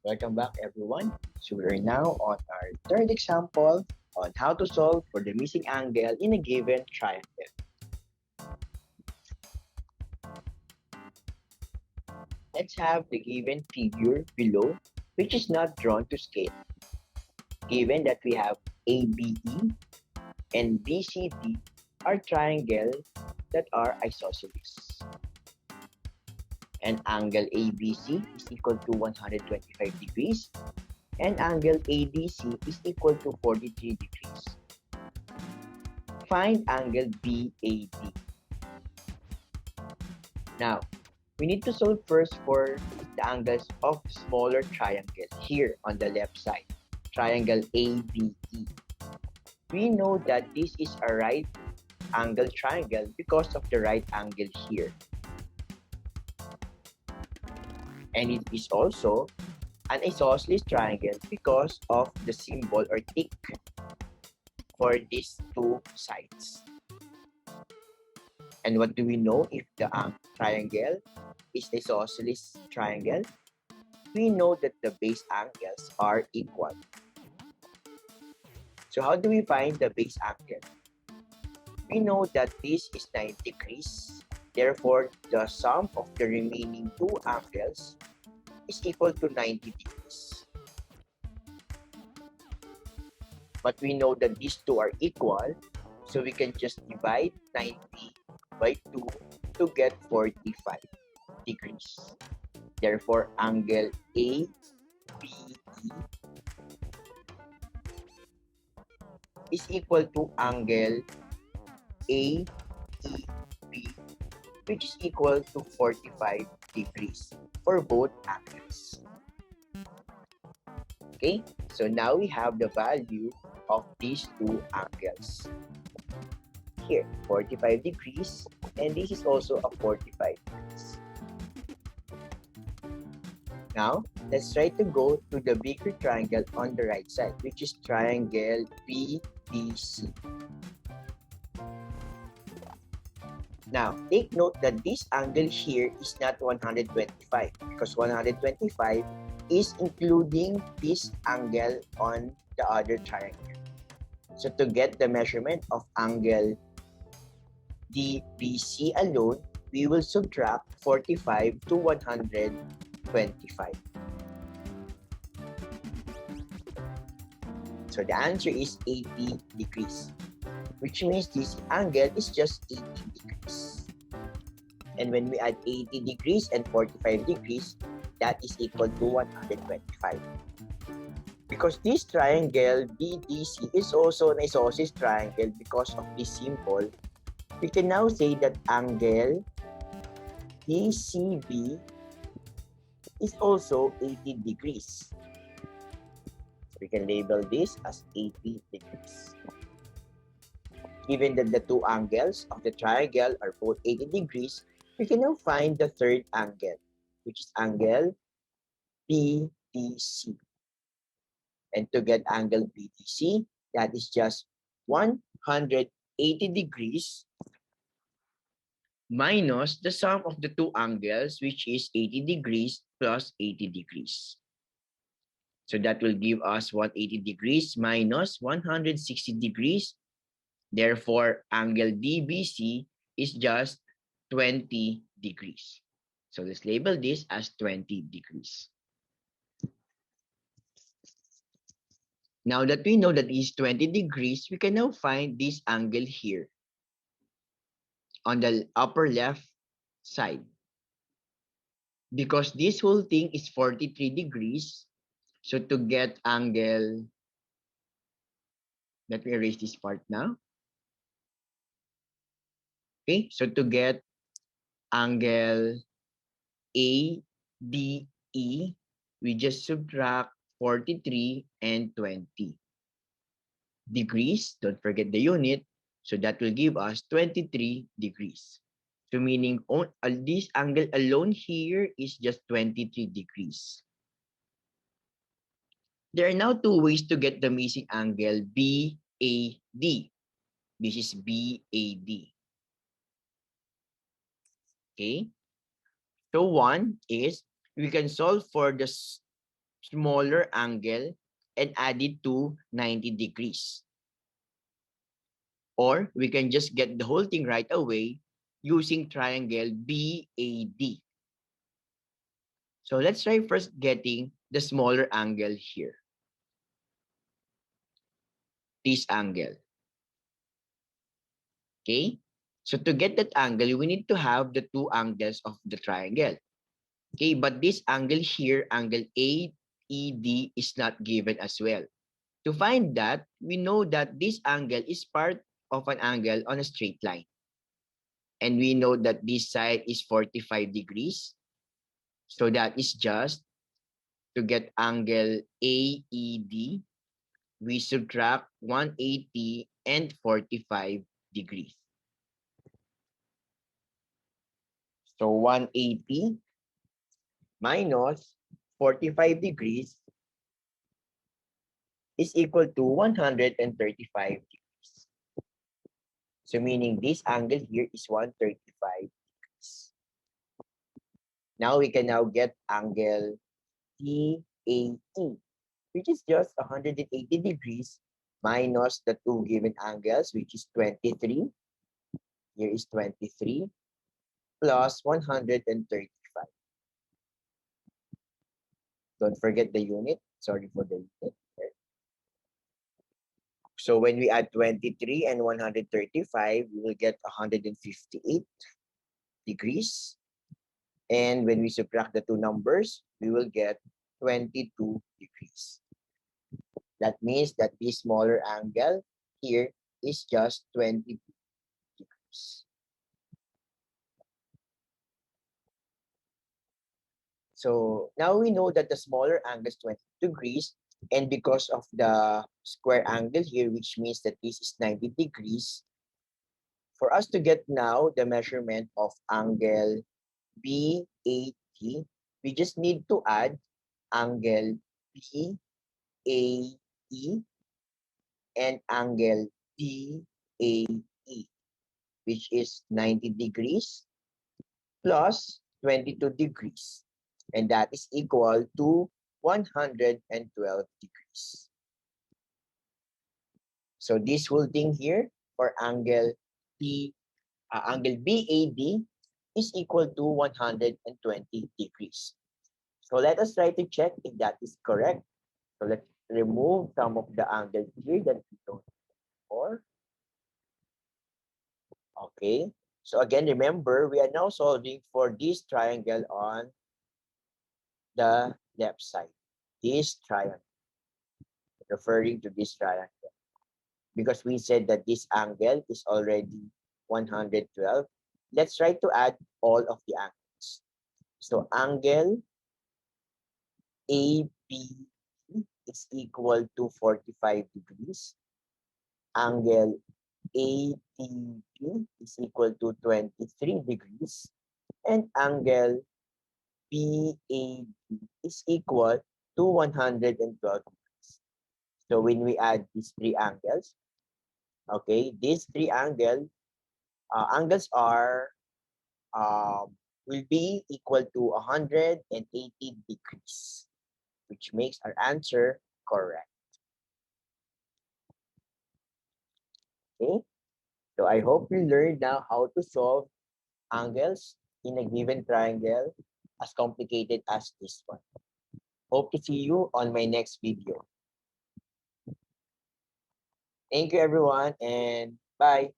Welcome back everyone. So we are now on our third example on how to solve for the missing angle in a given triangle. Let's have the given figure below which is not drawn to scale. Given that we have ABE and BCD are triangles that are isosceles. And angle ABC is equal to 125 degrees and angle ADC is equal to 43 degrees. Find angle BAD. Now, we need to solve first for the angles of smaller triangle here on the left side, triangle ABE. We know that this is a right angle triangle because of the right angle here. And it is also an isosceles triangle because of the symbol or tick for these two sides. And what do we know if the triangle is isosceles triangle? We know that the base angles are equal. So how do we find the base angle? We know that this is 90 degrees. Therefore, the sum of the remaining two angles is equal to 90 degrees. But we know that these two are equal, so we can just divide 90 by 2 to get 45 degrees. Therefore, angle ABE is equal to angle AEB, which is equal to 45 degrees for both angles. Okay, so now we have the value of these two angles. Here, 45 degrees, and this is also a 45 degrees. Now, let's try to go to the bigger triangle on the right side, which is triangle BDC. Now, take note that this angle here is not 125 because 125 is including this angle on the other triangle. So to get the measurement of angle DBC alone, we will subtract 45 to 125. So the answer is 80 degrees, which means this angle is just 80 degrees. And when we add 80 degrees and 45 degrees, that is equal to 125. Because this triangle BDC is also an isosceles triangle because of this symbol, we can now say that angle DCB is also 80 degrees. So we can label this as 80 degrees. Given that the two angles of the triangle are both 80 degrees, we can now find the third angle, which is angle BDC. And to get angle BDC, that is just 180 degrees minus the sum of the two angles, which is 80 degrees plus 80 degrees. So that will give us 180 degrees minus 160 degrees. Therefore, angle DBC is just 20 degrees. So let's label this as 20 degrees. Now that we know that it is 20 degrees, we can now find this angle here on the upper left side. Because this whole thing is 43 degrees, so to get angle, let me erase this part now. Okay, so to get angle ABE, we just subtract 43 and 20 degrees. Don't forget the unit. So that will give us 23 degrees. So meaning this angle alone here is just 23 degrees. There are now two ways to get the missing angle BAD. This is BAD. Okay. So one is we can solve for the smaller angle and add it to 90 degrees. Or we can just get the whole thing right away using triangle BAD. So let's try first getting the smaller angle here. This angle. Okay? So to get that angle, we need to have the two angles of the triangle. Okay, but this angle here, angle AED, is not given as well. To find that, we know that this angle is part of an angle on a straight line. And we know that this side is 45 degrees. So that is just to get angle AED, we subtract 180 and 45 degrees. So 180 minus 45 degrees is equal to 135 degrees. So meaning this angle here is 135 degrees. Now we can now get angle TAE, which is just 180 degrees minus the two given angles, which is 23. Here is 23 plus 135. Don't forget the unit. Sorry for the unit. So when we add 23 and 135, we will get 158 degrees. And when we subtract the two numbers, we will get 22 degrees. That means that this smaller angle here is just 22 degrees. So now we know that the smaller angle is 20 degrees, and because of the square angle here, which means that this is 90 degrees, for us to get now the measurement of angle BAT, we just need to add angle BAE and angle DAE, which is 90 degrees plus 22 degrees. And that is equal to 112 degrees. So this whole thing here for angle angle BAD is equal to 120 degrees. So let us try to check if that is correct. So let's remove some of the angles here that we don't for. Okay. So again, remember, we are now solving for this triangle on the left side. This triangle, referring to this triangle. Because we said that this angle is already 112. Let's try to add all of the angles. So angle AB is equal to 45 degrees. Angle ATB is equal to 23 degrees. And angle BAB is equal to 112 degrees. So when we add these three angles, okay, these three angles are will be equal to 180 degrees, which makes our answer correct. Okay, so I hope you learned now how to solve angles in a given triangle as complicated as this one. Hope to see you on my next video. Thank you everyone and bye.